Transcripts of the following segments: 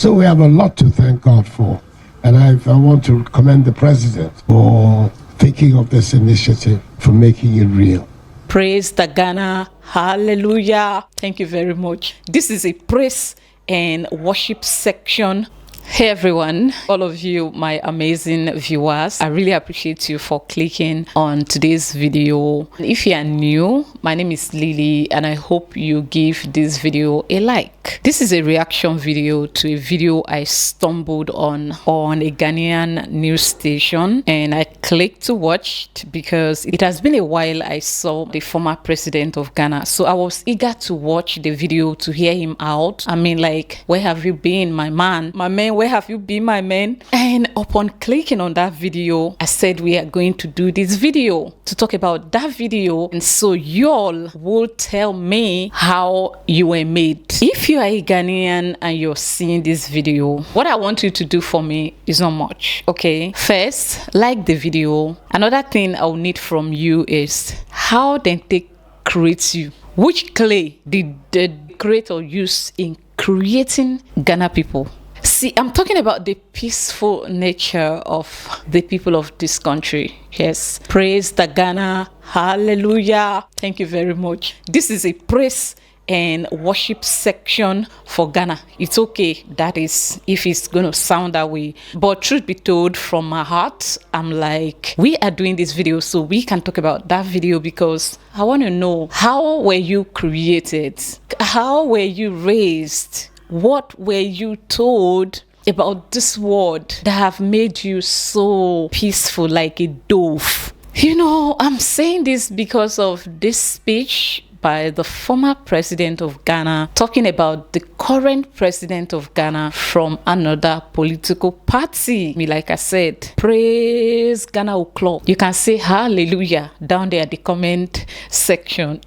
So we have a lot to thank God for. And I want to commend the president for thinking of this initiative, for making it real. Praise the Ghana. Hallelujah. Thank you very much. This is a praise and worship section. Hey everyone, all of you, my amazing viewers, I really appreciate you for clicking on today's video. If you are new, my name is Lily and I hope you give this video a like. This is a reaction video to a video I stumbled on a Ghanaian news station, and I clicked to watch because it has been a while I saw the former president of Ghana. So I was eager to watch the video to hear him out. I mean, like, where have you been, my man? My man, where have you been, my man? And upon clicking on that video, I said we are going to do this video to talk about that video, and so y'all will tell me how you were made. If you are a Ghanaian and you're seeing this video, what I want you to do for me is not much, okay? First, like the video. Another thing I'll need from you is how then they create you. Which clay did the creator use in creating Ghana people? See, I'm talking about the peaceful nature of the people of this country. Yes, praise the Ghana. Hallelujah. Thank you very much. This is a praise and worship section for Ghana. It's okay, that is, if it's gonna sound that way, but truth be told, from my heart, I'm like, we are doing this video so we can talk about that video, because I want to know, how were you created? How were you raised? What were you told about this world that have made you so peaceful like a dove? You know, I'm saying this because of this speech by the former president of Ghana, talking about the current president of Ghana from another political party. Like I said, praise Ghana o'clock. You can say hallelujah down there at the comment section.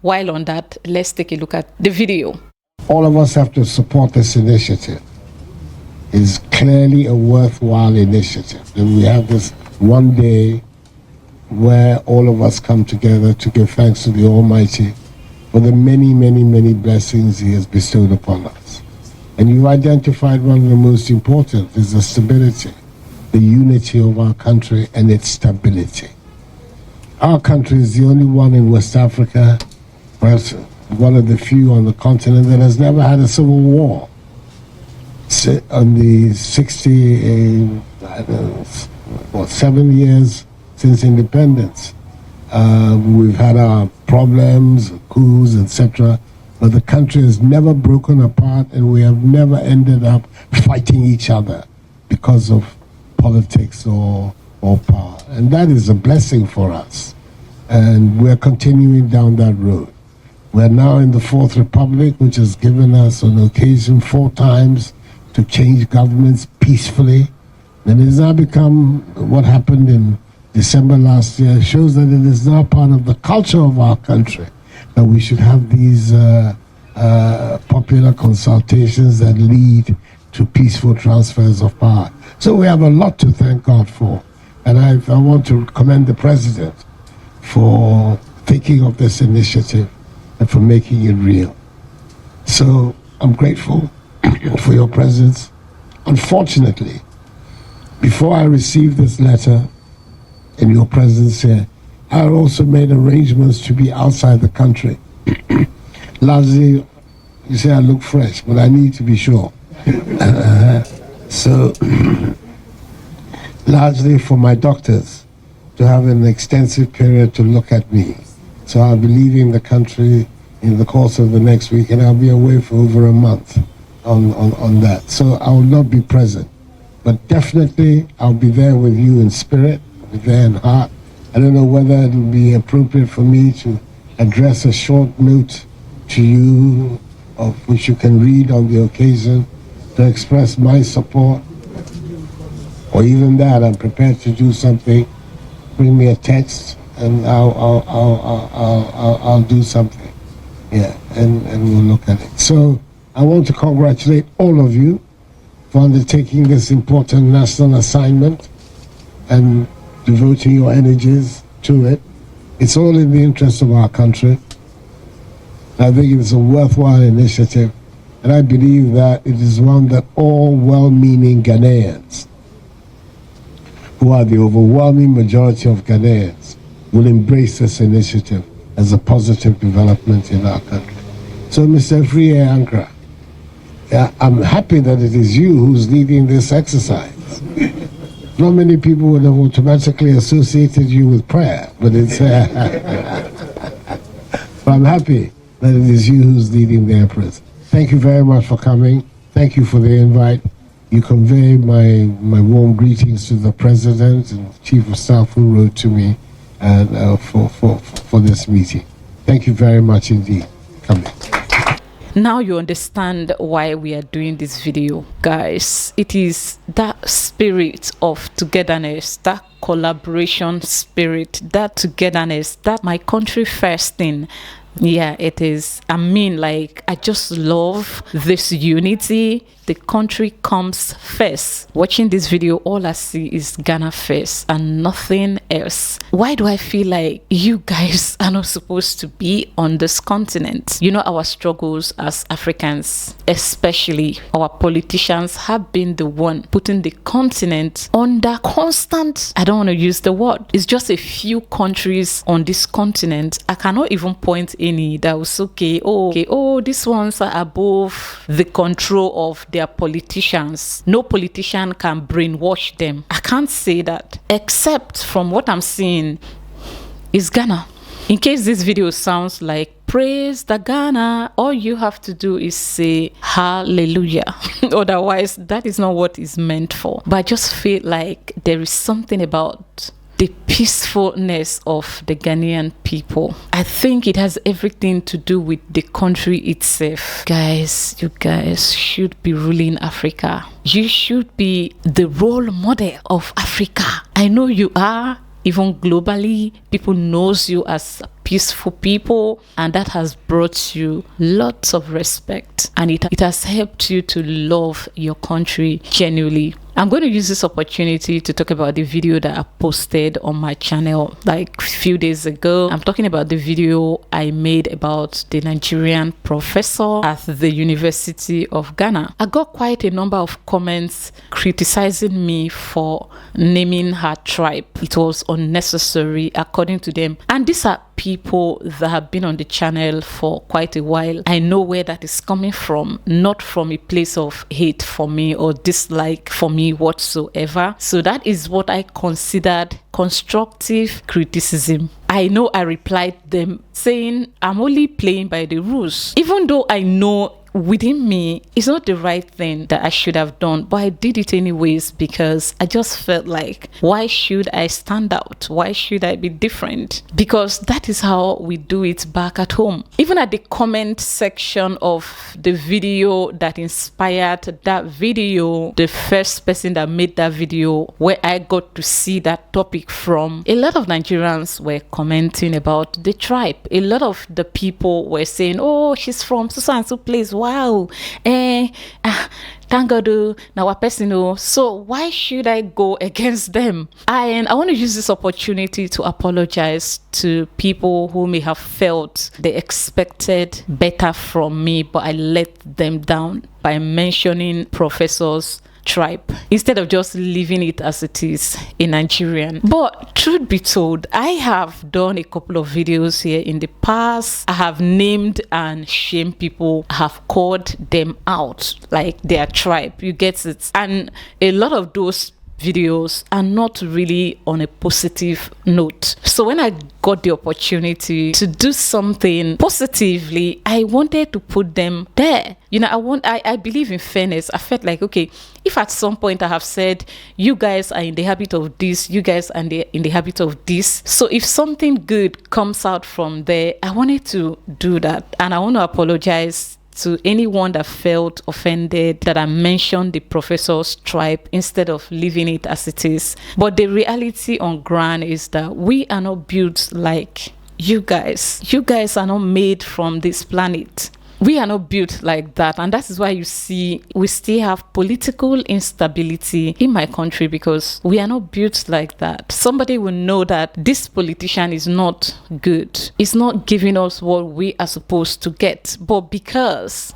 While on that, let's take a look at the video. All of us have to support this initiative. It's clearly a worthwhile initiative. And we have this one day where all of us come together to give thanks to the Almighty for the many, many, many blessings He has bestowed upon us. And you've identified one of the most important is the stability, the unity of our country and its stability. Our country is the only one in West Africa, perhaps one of the few on the continent, that has never had a civil war. On the 7 years since independence, we've had our problems, coups, etc., but the country has never broken apart, and we have never ended up fighting each other because of politics or power. And that is a blessing for us, and we're continuing down that road. We're now in the Fourth Republic, which has given us an occasion 4 times to change governments peacefully. And it has now become what happened in December last year, shows that it is now part of the culture of our country that we should have these popular consultations that lead to peaceful transfers of power. So we have a lot to thank God for. And I want to commend the president for thinking of this initiative and for making it real. So I'm grateful for your presence. Unfortunately, before I received this letter in your presence here, I also made arrangements to be outside the country. Largely, you say I look fresh, but I need to be sure. So, largely for my doctors to have an extensive period to look at me. So I'll be leaving the country in the course of the next week, and I'll be away for over a month on that. So I will not be present. But definitely I'll be there with you in spirit, I'll be there in heart. I don't know whether it will be appropriate for me to address a short note to you, of which you can read on the occasion, to express my support. Or even that, I'm prepared to do something. Bring me a text, and I'll do something. Yeah, and we'll look at it. So I want to congratulate all of you for undertaking this important national assignment and devoting your energies to it. It's all in the interest of our country. I think it's a worthwhile initiative, and And I believe that it is one that all well-meaning Ghanaians, who are the overwhelming majority of Ghanaians, will embrace this initiative as a positive development in our country. So, Mr. Free Ankara, I'm happy that it is you who's leading this exercise. Not many people would have automatically associated you with prayer, but it's. But I'm happy that it is you who's leading the efforts. Thank you very much for coming. Thank you for the invite. You convey my warm greetings to the President and Chief of Staff who wrote to me and for this meeting. Thank you very much indeed. Coming. Now you understand why we are doing this video, guys. It is that spirit of togetherness, that collaboration spirit, that togetherness, that my country first thing. Yeah, it is. I mean, like, I just love this unity. The country comes first. Watching this video, all I see is Ghana first and nothing else. Why do I feel like you guys are not supposed to be on this continent? You know, our struggles as Africans, especially our politicians, have been the one putting the continent under constant, I don't want to use the word, it's just a few countries on this continent. I cannot even point any that was okay, these ones are above the control of their politicians. No politician can brainwash them. I can't say that, except from what I'm seeing is Ghana. In case this video sounds like praise the Ghana, all you have to do is say hallelujah. Otherwise, that is not what it's meant for. But I just feel like there is something about the peacefulness of the Ghanaian people. I think it has everything to do with the country itself. Guys, you guys should be ruling Africa. You should be the role model of Africa. I know you are. Even globally, people knows you as peaceful people, and that has brought you lots of respect, and it has helped you to love your country genuinely. I'm going to use this opportunity to talk about the video that I posted on my channel like a few days ago. I'm talking about the video I made about the Nigerian professor at the University of Ghana. I got quite a number of comments criticizing me for naming her tribe. It was unnecessary according to them, and these are people that have been on the channel for quite a while. I know where that is coming from, not from a place of hate for me or dislike for me whatsoever. So that is what I considered constructive criticism. I know I replied them saying I'm only playing by the rules, even though I know within me it's not the right thing that I should have done, but I did it anyways because I just felt like, why should I stand out? Why should I be different? Because that is how we do it back at home. Even at the comment section of the video that inspired that video, the first person that made that video where I got to see that topic from, a lot of Nigerians were commenting about the tribe. A lot of the people were saying, oh, she's from so and so place. Wow, thank God, now a person. So why should I go against them? And I want to use this opportunity to apologize to people who may have felt they expected better from me, but I let them down by mentioning professors' tribe instead of just leaving it as it is, a Nigerian. But truth be told, I have done a couple of videos here in the past. I have named and shamed people. I have called them out like their tribe. You get it? And a lot of those videos are not really on a positive note. So when I got the opportunity to do something positively, I wanted to put them there. You know, I believe in fairness. I felt like, okay, if at some point I have said, you guys are in the habit of this, you guys are in the habit of this. So if something good comes out from there, I wanted to do that. And I want to apologize to anyone that felt offended that I mentioned the professor's tribe instead of leaving it as it is. But the reality on ground is that we are not built like you guys. You guys are not made from this planet. We are not built like that, and that is why you see we still have political instability in my country, because we are not built like that. Somebody will know that this politician is not good, it's not giving us what we are supposed to get, but because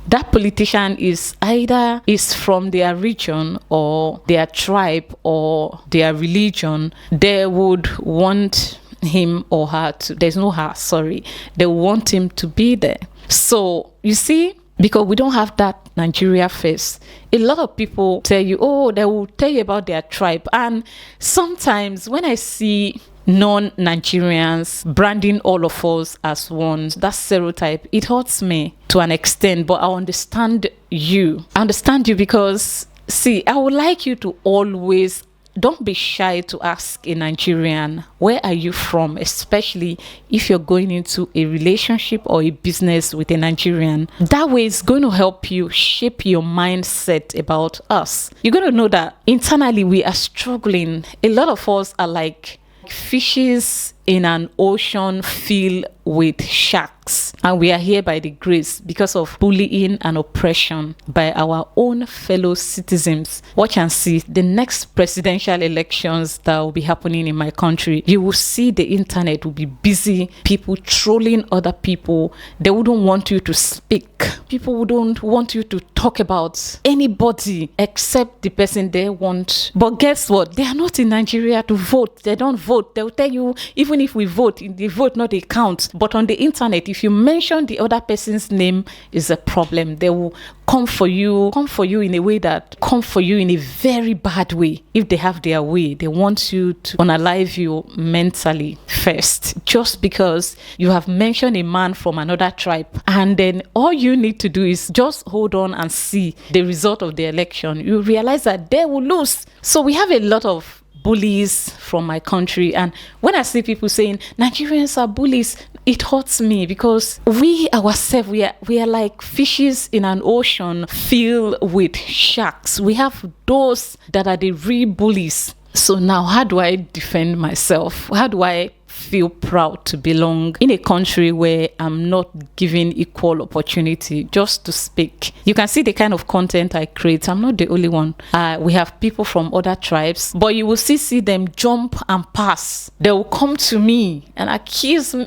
that politician is either is from their region or their tribe or their religion, they would want him or her to, there's no her, sorry, they want him to be there. So you see, because we don't have that Nigeria face, a lot of people tell you, oh, they will tell you about their tribe. And sometimes when I see non-Nigerians branding all of us as one, that stereotype, it hurts me to an extent, but I understand you. I understand you because, see, I would like you to always don't be shy to ask a Nigerian, where are you from? Especially if you're going into a relationship or a business with a Nigerian. That way it's going to help you shape your mindset about us. You're going to know that internally we are struggling. A lot of us are like fishes in an ocean filled with sharks, and we are here by the grace because of bullying and oppression by our own fellow citizens. Watch and see the next presidential elections that will be happening in my country. You will see the internet will be busy, people trolling other people. They wouldn't want you to speak. People wouldn't want you to talk about anybody except the person they want. But guess what? They are not in Nigeria to vote. They don't vote. They'll tell you, even if we vote, the vote not a count. But on the internet, if you mention the other person's name, is a problem. They will come for you in a way that come for you in a very bad way. If they have their way, they want you to unalive you mentally first, just because you have mentioned a man from another tribe. And then all you need to do is just hold on and see the result of the election. You realize that they will lose. So we have a lot of bullies from my country, and when I see people saying Nigerians are bullies, it hurts me, because we ourselves, we are like fishes in an ocean filled with sharks. We have those that are the real bullies. So now, how do I defend myself? How do I feel proud to belong in a country where I'm not given equal opportunity just to speak? You can see the kind of content I create. I'm not the only one. We have people from other tribes, but you will see them jump and pass. They will come to me and accuse me.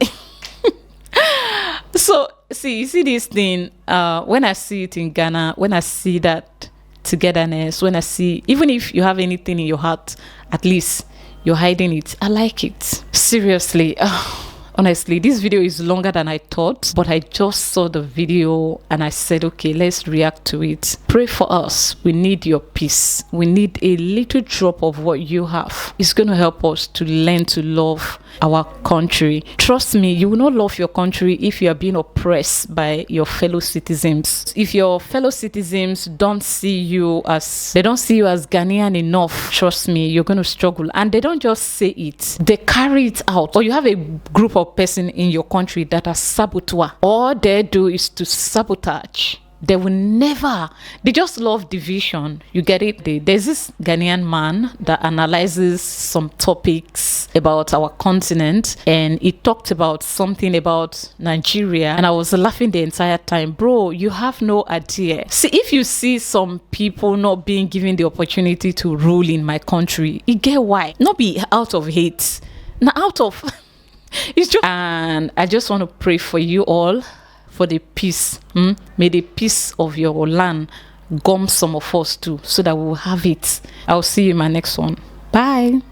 So see, you see this thing, when I see it in Ghana, when I see that togetherness, when I see, even if you have anything in your heart, at least you're hiding it. I like it. Seriously. Honestly, this video is longer than I thought, but I just saw the video and I said, okay, let's react to it. Pray for us. We need your peace. We need a little drop of what you have. It's going to help us to learn to love our country. Trust me, you will not love your country if you are being oppressed by your fellow citizens. If your fellow citizens don't see you as Ghanaian enough, trust me, you're going to struggle. And they don't just say it, they carry it out. Or you have a group of person in your country that are saboteur. All they do is to sabotage. They will never, they just love division. You get it? There's this Ghanaian man that analyzes some topics about our continent, and he talked about something about Nigeria, and I was laughing the entire time. Bro, you have no idea. See, if you see some people not being given the opportunity to rule in my country, you get why. Not be out of hate, not out of it's just, and I just want to pray for you all for the peace. May the peace of your land gum some of us too, so that we will have it. I'll see you in my next one. Bye.